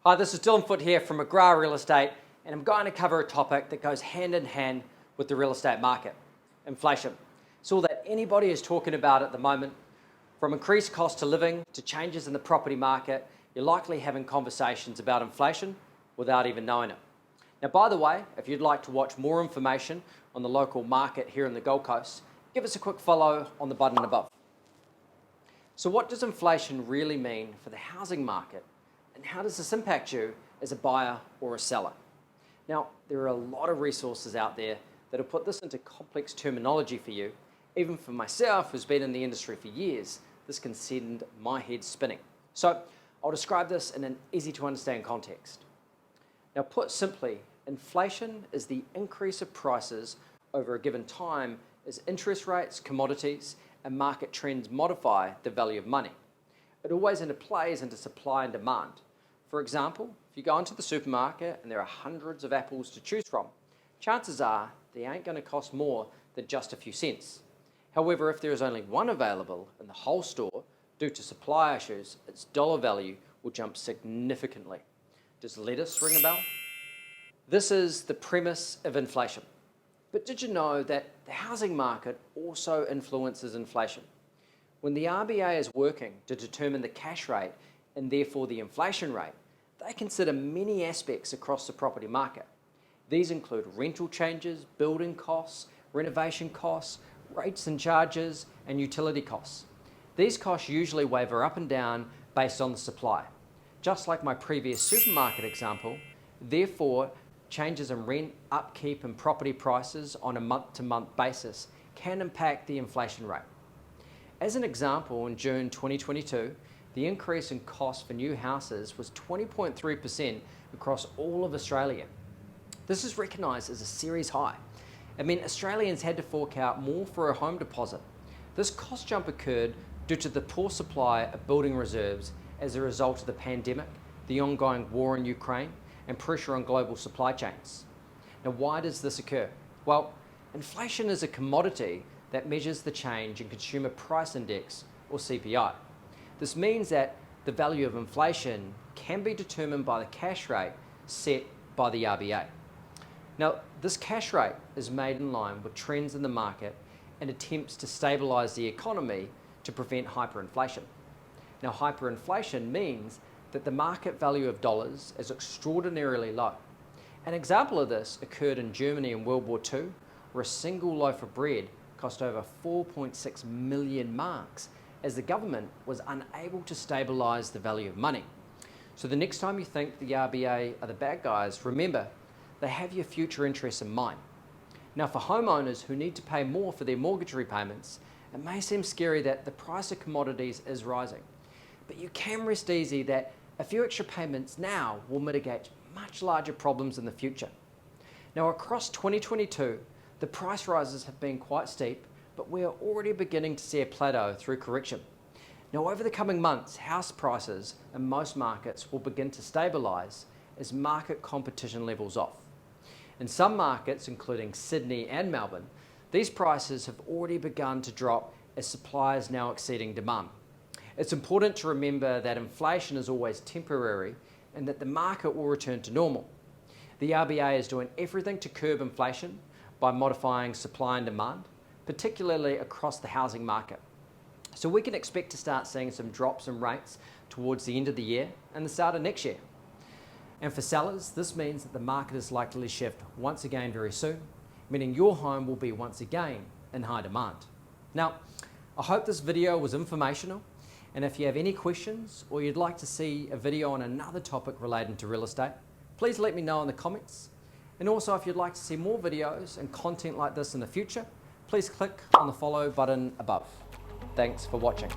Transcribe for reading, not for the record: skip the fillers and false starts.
Hi, this is Foote here from McGrath Real Estate, and I'm going to cover a topic that goes hand in hand with the real estate market: inflation. It's all that anybody is talking about at the moment. From increased cost of living to changes in the property market, you're likely having conversations about inflation without even knowing it. Now, by the way, if you'd like to watch more information on the local market here in the Gold Coast, give us a quick follow on the button above. So what does inflation really mean for the housing market? And how does this impact you as a buyer or a seller? Now, there are a lot of resources out there that have put this into complex terminology for you. Even for myself, who's been in the industry for years, this can send my head spinning. So I'll describe this in an easy to understand context. Now, put simply, inflation is the increase of prices over a given time as interest rates, commodities, and market trends modify the value of money. It always plays into supply and demand. For example, if you go into the supermarket and there are hundreds of apples to choose from, chances are they ain't going to cost more than just a few cents. However, if there is only one available in the whole store due to supply issues, its dollar value will jump significantly. Does lettuce ring a bell? This is the premise of inflation. But did you know that the housing market also influences inflation? When the RBA is working to determine the cash rate and therefore the inflation rate, they consider many aspects across the property market. These include rental changes, building costs, renovation costs, rates and charges, and utility costs. These costs usually waver up and down based on the supply. Just like my previous supermarket example, therefore, changes in rent, upkeep, and property prices on a month-to-month basis can impact the inflation rate. As an example, in June 2022, the increase in cost for new houses was 20.3% across all of Australia. This is recognised as a series high. It meant Australians had to fork out more for a home deposit. This cost jump occurred due to the poor supply of building reserves as a result of the pandemic, the ongoing war in Ukraine, and pressure on global supply chains. Now, why does this occur? Well, inflation is a commodity that measures the change in Consumer Price Index, or CPI. This means that the value of inflation can be determined by the cash rate set by the RBA. Now, this cash rate is made in line with trends in the market and attempts to stabilise the economy to prevent hyperinflation. Now, hyperinflation means that the market value of dollars is extraordinarily low. An example of this occurred in Germany in World War II, where a single loaf of bread cost over 4.6 million marks, as the government was unable to stabilise the value of money. So the next time you think the RBA are the bad guys, remember, they have your future interests in mind. Now, for homeowners who need to pay more for their mortgage repayments, it may seem scary that the price of commodities is rising, but you can rest easy that a few extra payments now will mitigate much larger problems in the future. Now, across 2022, the price rises have been quite steep, but we are already beginning to see a plateau through correction. Now, over the coming months, house prices in most markets will begin to stabilise as market competition levels off. In some markets, including Sydney and Melbourne, these prices have already begun to drop as supply is now exceeding demand. It's important to remember that inflation is always temporary and that the market will return to normal. The RBA is doing everything to curb inflation by modifying supply and demand, particularly across the housing market. So we can expect to start seeing some drops in rates towards the end of the year and the start of next year. And for sellers, this means that the market is likely to shift once again very soon, meaning your home will be once again in high demand. Now, I hope this video was informational, and if you have any questions or you'd like to see a video on another topic related to real estate, please let me know in the comments. And also, if you'd like to see more videos and content like this in the future, please click on the follow button above. Thanks for watching.